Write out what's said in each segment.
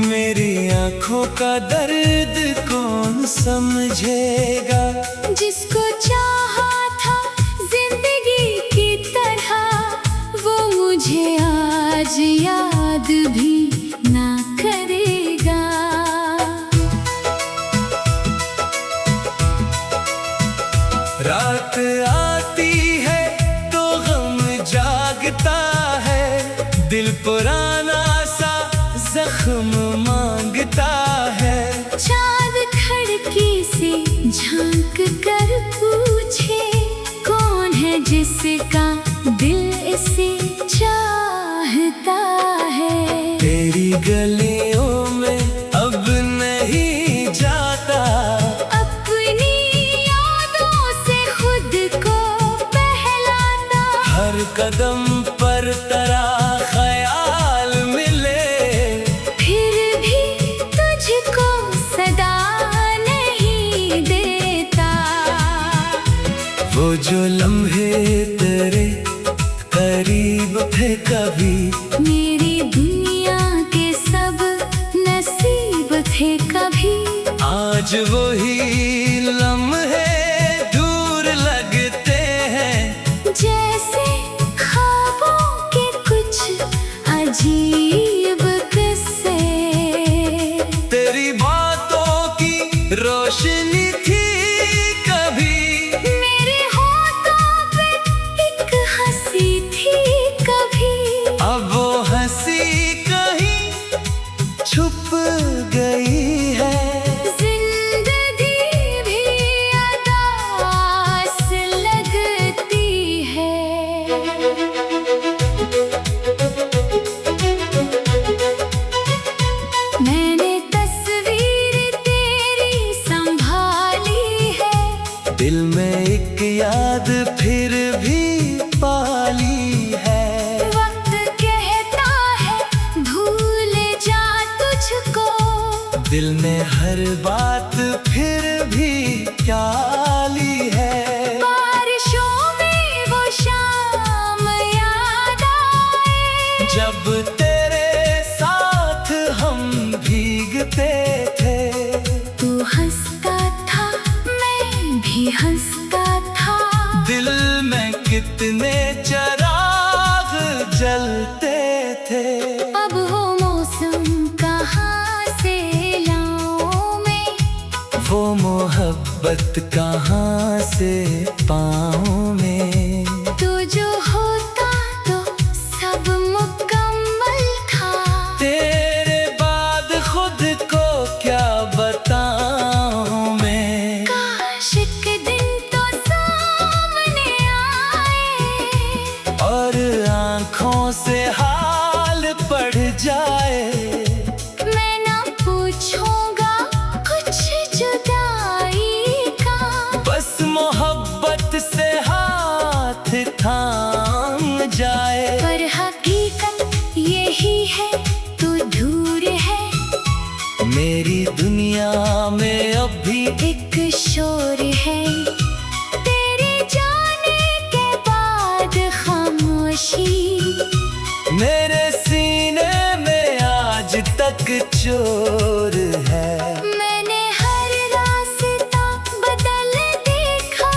मेरी आंखों का दर्द कौन समझेगा, जिसको चाहा था जिंदगी की तरह, वो मुझे आज याद भी ना करेगा। रात आती है तो गम जागता है, दिल पुराना सा जख्म मांगता है। चाँद खिड़की से झांक कर पूछे, कौन है जिसका दिल इसे चाहता है। तेरी गलियों में अब नहीं जाता, अपनी यादों से खुद को बहलाता। हर कदम पर तेरा ख्याल मिले, फिर भी तुझको सदा नहीं देता। वो जो लम्हे तेरे करीब थे कभी, मेरी दुनिया के सब नसीब थे कभी। आज वही लम्हे दूर लगते हैं, जैसे ख्वाबों के कुछ अजीब किस्से। तेरी बातों की रोशनी थी कभी, मेरे होठों पे एक हंसी थी कभी। अब वो हंसी कहीं छुप गई है। जिंदगी भी अदास लगती है। मैंने तस्वीर तेरी संभाली है, दिल में एक याद फिर भी पाली है। वक्त कहता है भूल जा तुझको, दिल ने हर बात फिर भी क्या ली है। बारिशों में वो शाम याद आए, जब तेरे साथ हम भीगते थे, तू हंसता था मैं भी हंसता था। दिल में कितने चिराग जलते थे। अब वो मौसम कहाँ से लाऊं मैं, वो मोहब्बत कहाँ से पाऊं मैं। तू जो होता तो सब मुकम्मल था। तेरे बाद खुद को क्या बताऊं मैं। काश के दिन तो सामने आए, और आँखों से हाल पड़ जाए। मैं ना पूछूंगा कुछ जुदाई का, बस मोहब्बत से हाथ थाम जाए। पर हकीकत यही है तू दूर है। मेरी दुनिया में अब भी एक शोर है, तेरे जाने के बाद खामोशी। मेरे सीने में आज तक चोर है। मैंने हर रास्ता बदल देखा,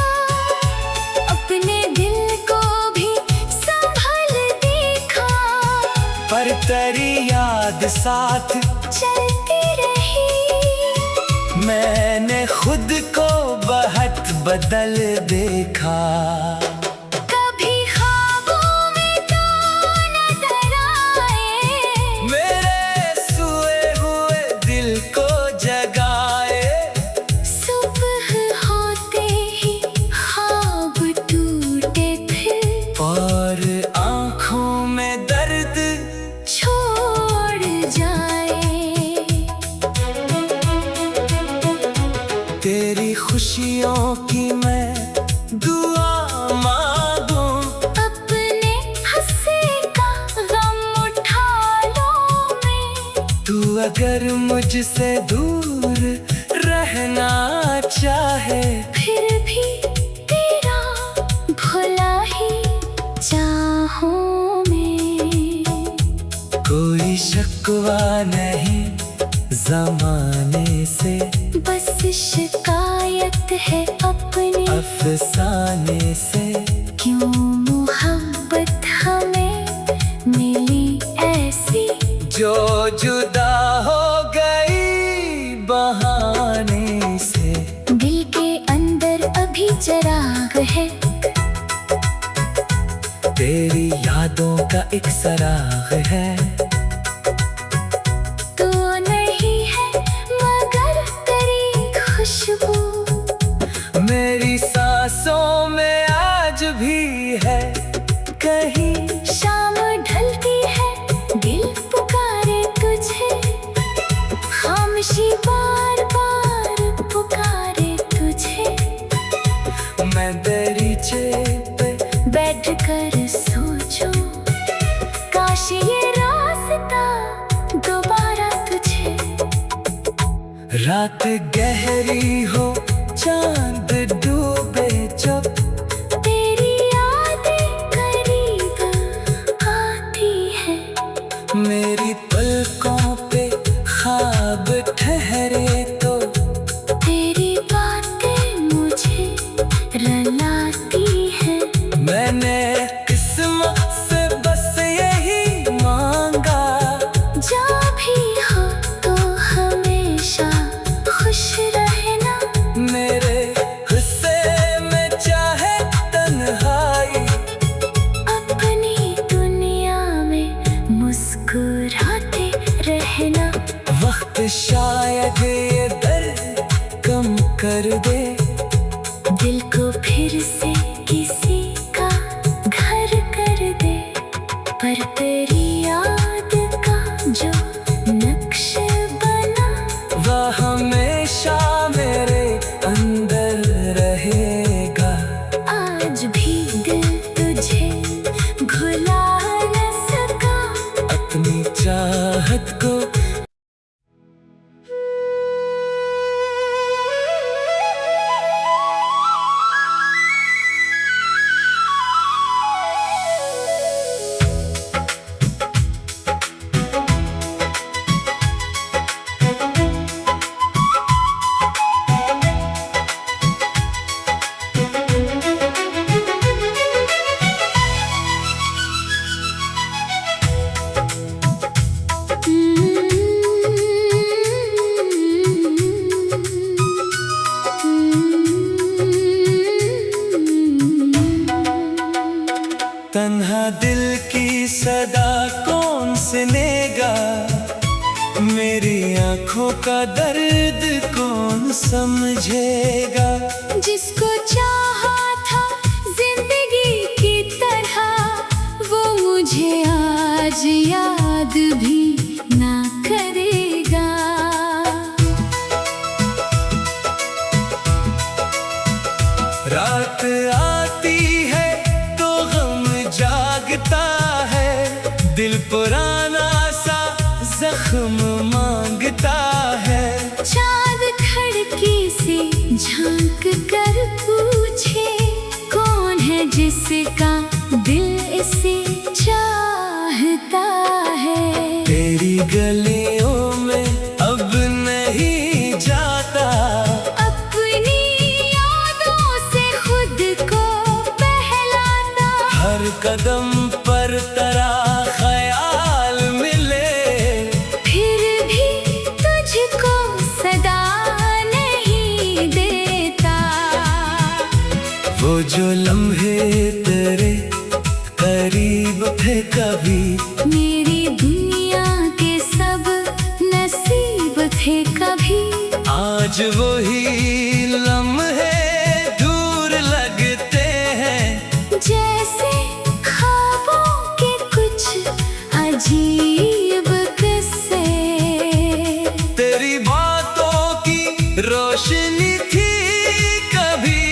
अपने दिल को भी संभल देखा। पर तेरी याद साथ चलती रही, मैंने खुद को बहुत बदल देखा। कभी ख्वाबों में तो नजर आए, मेरे सोए हुए दिल को जगाए। सुबह होते ही ख्वाब टूटे थे, और आँखों में दर्द छोड़ जाए। तेरी खुशियों की मैं दुआ मांगूं, अपने हंसे का गम उठा लो मैं। तू अगर मुझसे दूर रहना चाहे, फिर भी तेरा भुला ही चाहूं मैं। कोई शिकवा नहीं जमाने से, बस शिकायत है अपने अफसाने से। क्यों मोहब्बत हमें मिली ऐसी, जो जुदा हो गई बहाने से। दिल के अंदर अभी चिराग है, तेरी यादों का एक सराग है। तो नहीं है मगर तेरी खुशबू मेरी सांसों में आज भी है। कहीं शाम ढलती है, दिल पुकारे तुझे, खामोशी बार बार पुकारे तुझे। मैं दरीचे पे बैठ कर सोचो, काश ये रास्ता दोबारा तुझे। रात गहरी हो, चांद डूबे जब, तेरी यादें करीब आती है। मेरी पलकों पे ख्वाब ठहरे तो, तेरी बातें मुझे रुलाती है। मैंने किस्मत से बस यही मांगा, जब भी हो तो हमेशा खुश रहना। मेरे हिस्से में चाहे तन्हाई, अपनी दुनिया में मुस्कुराते रहना। वक्त शायद ये दर्द कम कर दे, दिल को फिर से किसी का घर कर दे। पर तेरी याद का जो नक्श बना, वह हमेशा मेरे अंदर रहेगा। आज भी दिल तुझे भुला न सका। अपनी चाहत को तन्हा दिल की सदा कौन सुनेगा, मेरी आंखों का दर्द कौन समझेगा। जिसको चाहा था जिंदगी की तरह, वो मुझे आज याद भी ना करेगा। रात आती है तो गम जागता है, दिल पुराना सा जख्म मांगता है। चाँद खिड़की से झांक कर पूछे, कौन है जिसका दिल इसे चाहता है। तेरी गलियों में अब नहीं जाता, अपनी यादों से खुद को बहलाता। हर कदम पर तेरा ख्याल मिले, फिर भी तुझको सदा नहीं देता। वो जो लम्हे तेरे करीब थे कभी, मेरी दुनिया के सब नसीब थे कभी। आज वही लम्हे दूर लगते हैं। जैसे ख्वाबों के कुछ अजीब किस्से, तेरी बातों की रोशनी थी कभी,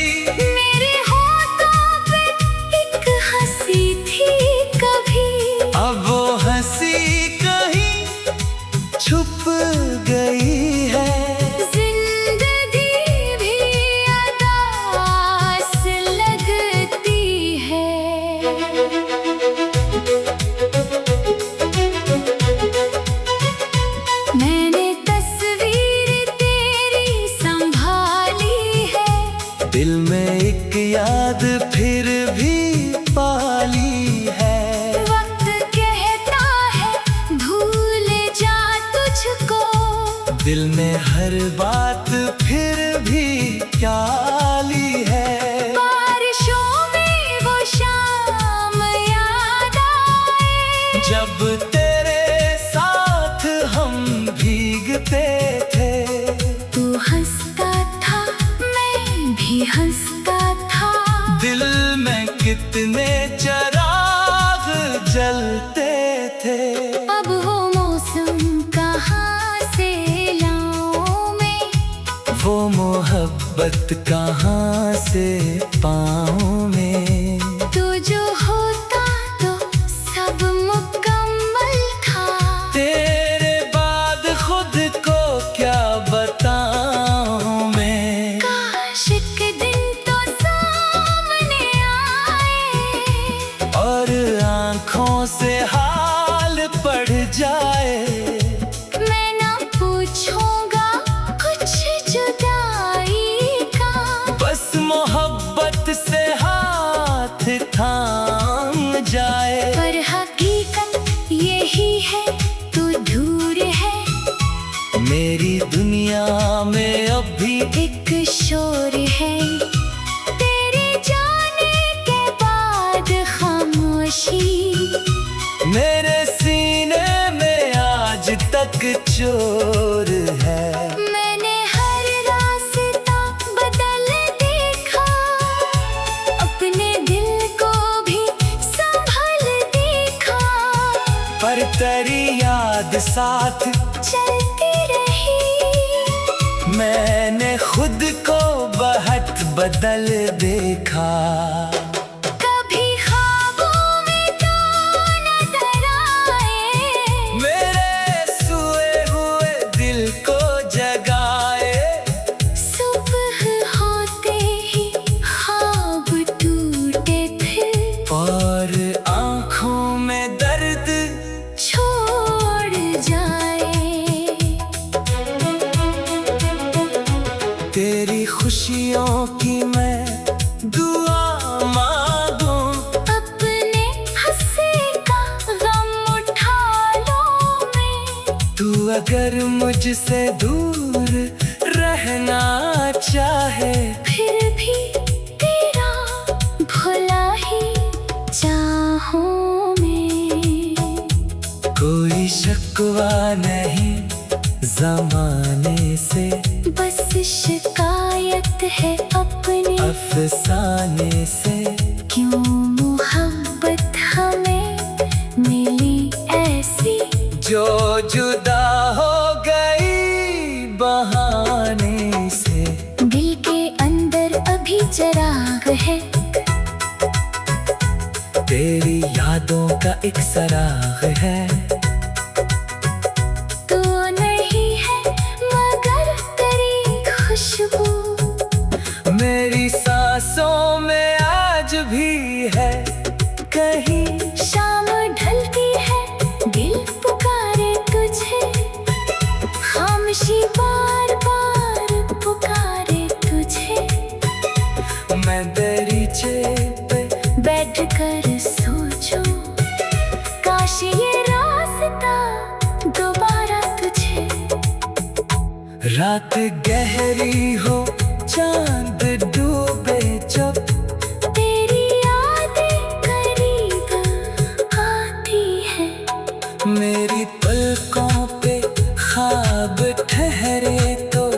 मेरे होठों पे एक हंसी थी कभी। अब वो हंसी कहीं छुप गई है। जिंदगी भी अदास लगती है। मैंने दिल में हर बात फिर भी क्या ली है। बारिशों में वो शाम याद आए, जब तेरे साथ हम भीगते थे। तू हंसता था मैं भी हंसता था, दिल में कितने चिराग जलते थे। अब वो मौसम कहाँ से लाऊं मैं, वो मोहब्बत कहाँ से पाऊं मैं। तू जो होता तो सब मुकम्मल था, तेरे बाद खुद को क्या बताऊं मैं। काश के दिन तो सामने आए, और आँखों से हाल पड़ जाए। मैं ना पूछूंगा कुछ जुदाई का, बस मोहब्बत से हाथ थाम जाए। पर हकीकत यही है तू दूर है, मेरी दुनिया में अब भी एक शोर है। तेरे जाने के बाद खामोशी, मेरे सीने में आज तक चोर है। मैंने हर रास्ता बदल देखा, अपने दिल को भी संभल देखा, पर तेरी याद साथ चलती रही। मैंने खुद को बहुत बदल देखा। कभी ख्वाबों में तो नजर आए, मेरे सोए हुए दिल को जगाए। सुबह होते ही ख्वाब टूटे फिर, और आँखों में दर्द छोड़ जाए। तेरी खुशियों की मैं दुआ मांगूं। अपने हंसे का गम उठा लो मैं, तू अगर मुझसे दूर रहना चाहे। फिर भी तेरा भला ही चाहूं मैं। कोई शिकवा नहीं जमाने से, बस शिकायत है अपने अफसाने से। क्यों मोहब्बत हमें मिली ऐसी, जो जुदा हो गई बहाने से। दिल के अंदर अभी चिराग है, तेरी यादों का एक सराग है। तू नहीं है मगर तेरी खुशबू, मेरी सांसों में आज भी है कहीं। शाम ढलती है दिल पुकारे तुझे, खामोशी बार बार पुकारे तुझे। मैं दरीचे पे बैठ कर सोचूं, काश ये रास्ता दोबारा तुझे। रात गहरी हो चांद डूबे जब, तेरी यादें करीब आती है, मेरी पलकों पे ख्वाब ठहरे तो।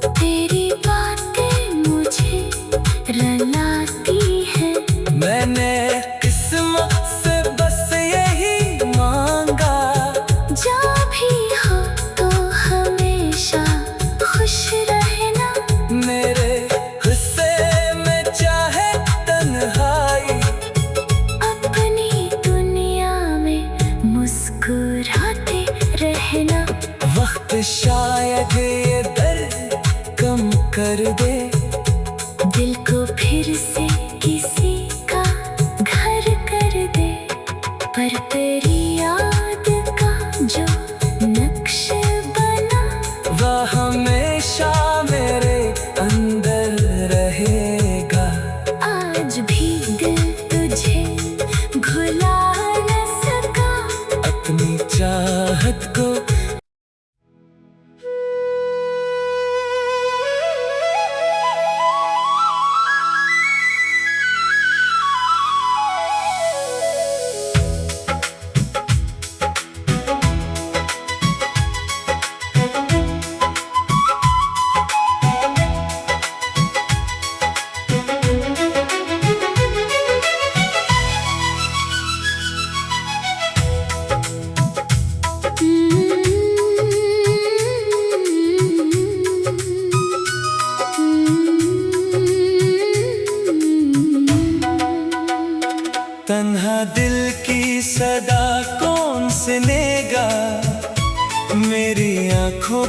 तेरी बातें मुझे रुलाती है। मैंने किस्मत से बस यही मांगा, जो भी हो तो हमेशा खुश रहना। मेरे हिस्से में चाहे तन्हाई, अपनी दुनिया में मुस्कुराते रहना। वक्त शायद ये दर्द कम कर दे, दिल को फिर से किसी का घर कर दे। पर तेरी याद का जो नक्श बना, वह हमेशा मेरे अंदर रहेगा। आज भी दिल तुझे भुला न सका। अपनी चाहत को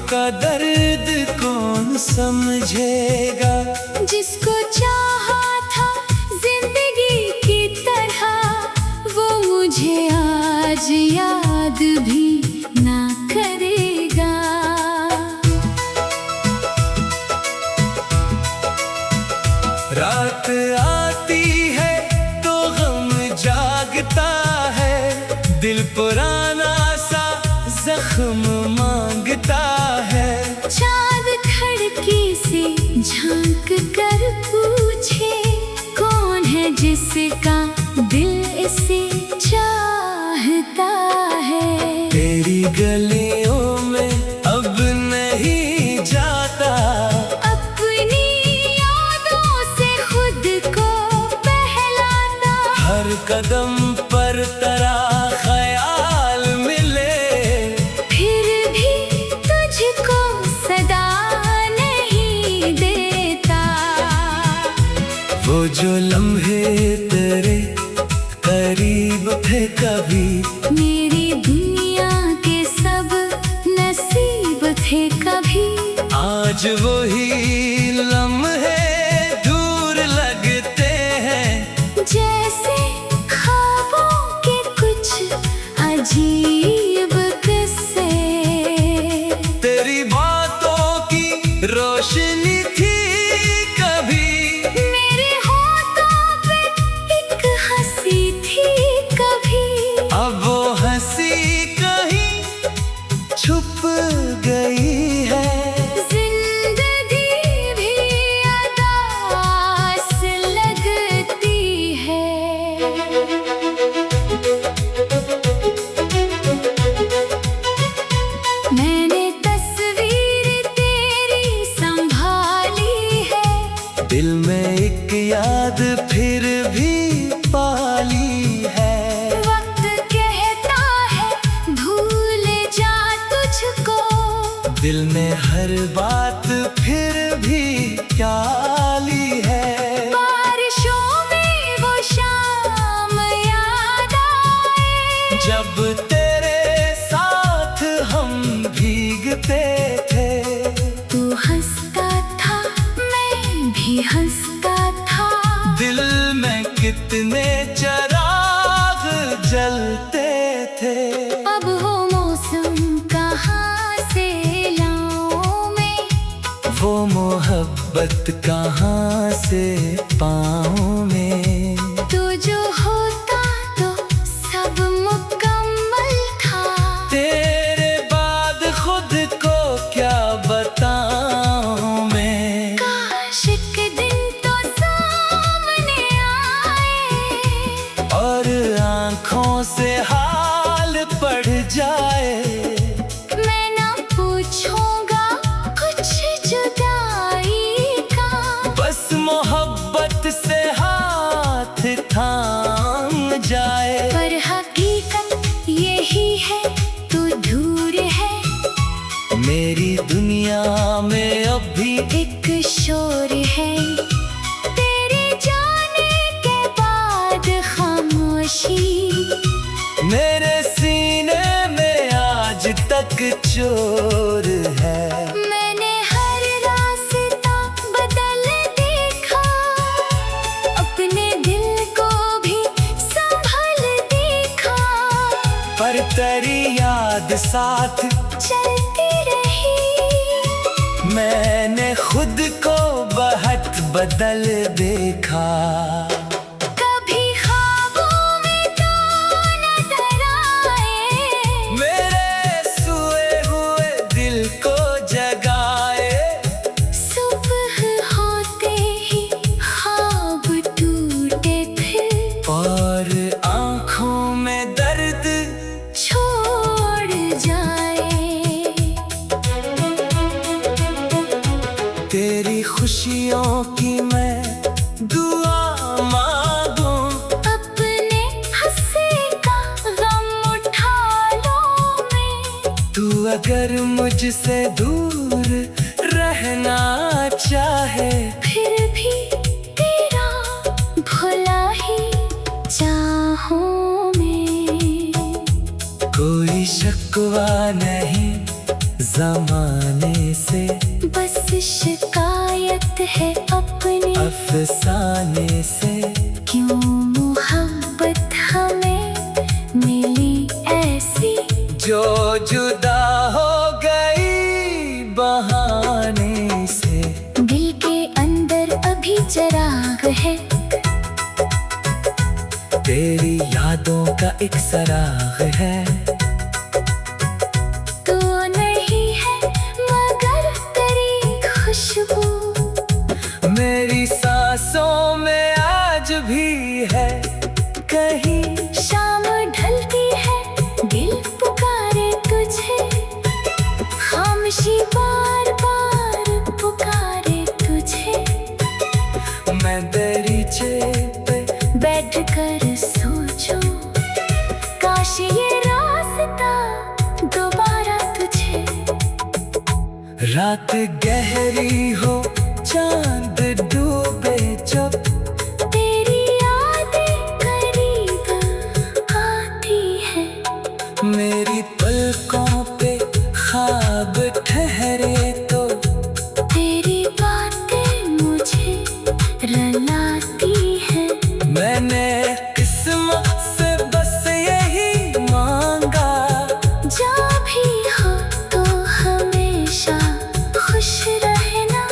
का दर्द कौन समझेगा। जिसको चाहा था जिंदगी की तरह, वो मुझे आज याद भी ना करेगा। रात आती है तो गम जागता है, दिल पुराना सा जख्म मांगता है। चाँद खिड़की से झांक कर पूछे, कौन है जिसका दिल इसे चाहता है। तेरी गलियों में अब नहीं जाता, अपनी यादों से खुद को बहलाता। हर कदम पर तेरा ख्याल मिले, फिर भी तुझको सदा नहीं देता। वो जो लम्हे तेरे करीब थे कभी, मेरी दुनिया के सब नसीब थे कभी। आज वही लम्हे दूर लगते हैं। जैसे ख्वाबों के कुछ अजीब किस्से, तेरी बातों की रोशनी थी कभी, मेरे होठों पे एक हंसी थी कभी। अब वो हंसी कहीं छुप गई है। जिंदगी भी अदास लगती है। मैंने तस्वीर तेरी संभाली है, दिल में एक याद फिर भी पाली है। वक्त कहता है भूल जा तुझको, दिल ने हर बात फिर भी क्या ली है। बारिशों में वो शाम याद आए, जब तेरे साथ हम भीगते थे, तू हंसता था मैं भी हंसता था। दिल में कितने चिराग जलते थे। अब वो मौसम कहाँ से लाऊं मैं, वो मोहब्बत कहाँ से पाऊं मैं। तू जो होता तो सब मुकम्मल था। तेरे बाद खुद को क्या बताऊं मैं। काश के दिन तो सामने आए, और आँखों से हाल पड़ जाए। मैं ना पूछूंगा कुछ जुदाई का, बस मोहब्बत से हाथ थाम जाए। पर हकीकत यही है तू दूर है। मेरी दुनिया में अब भी एक शोर है, तेरे जाने के बाद खामोशी। मेरे सीने में आज तक चोर है। मैंने हर रास्ता बदल देखा, अपने दिल को भी संभल देखा। पर तेरी याद साथ चलती रही, मैंने खुद को बहुत बदल देखा। कभी ख्वाबों में तो नजर आए, मेरे सोए हुए दिल को जगाए। सुबह होते ही ख्वाब टूटे फिर, और आँखों में दर्द छोड़ जाए। तेरी खुशियों की मैं दुआ मांगूं, अपने हंसी का गम उठा लो मैं। तू अगर मुझसे दूर रहना चाहे, फिर भी तेरा भला ही चाहूं मैं। कोई शिकवा नहीं जमाने से बस शिकायत है अपनी अफसाने से। क्यों मोहब्बत हमें मिली ऐसी, जो जुदा हो गई बहाने से। दिल के अंदर अभी चिराग है, तेरी यादों का एक सराग है। तू नहीं है मगर तेरी खुशबू मेरी सांसों में आज भी है कहीं। शाम ढलती है दिल पुकारे तुझे, खामोशी बार बार पुकारे तुझे। मैं दरीचे पे बैठ कर सोचूं, काश ये रास्ता दोबारा तुझे। रात गहरी हो चांद डूबे जब, तेरी यादें करीब आती है। मेरी पलकों पे ख्वाब ठहरे तो, तेरी बातें मुझे रुलाती है। मैंने किस्मत से बस यही मांगा, जहाँ भी हो तो हमेशा खुश रहना।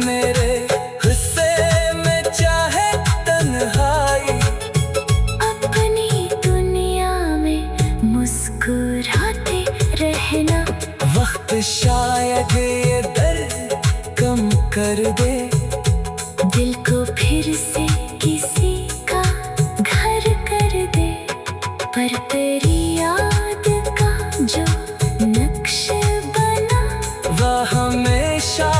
मेरे हिस्से में चाहे तन्हाई, अपनी दुनिया में मुस्कुराते रहना। वक्त शायद ये दर्द कम कर दे, दिल को फिर से किसी का घर कर दे। पर तेरी याद का जो नक्श बना, वह हमेशा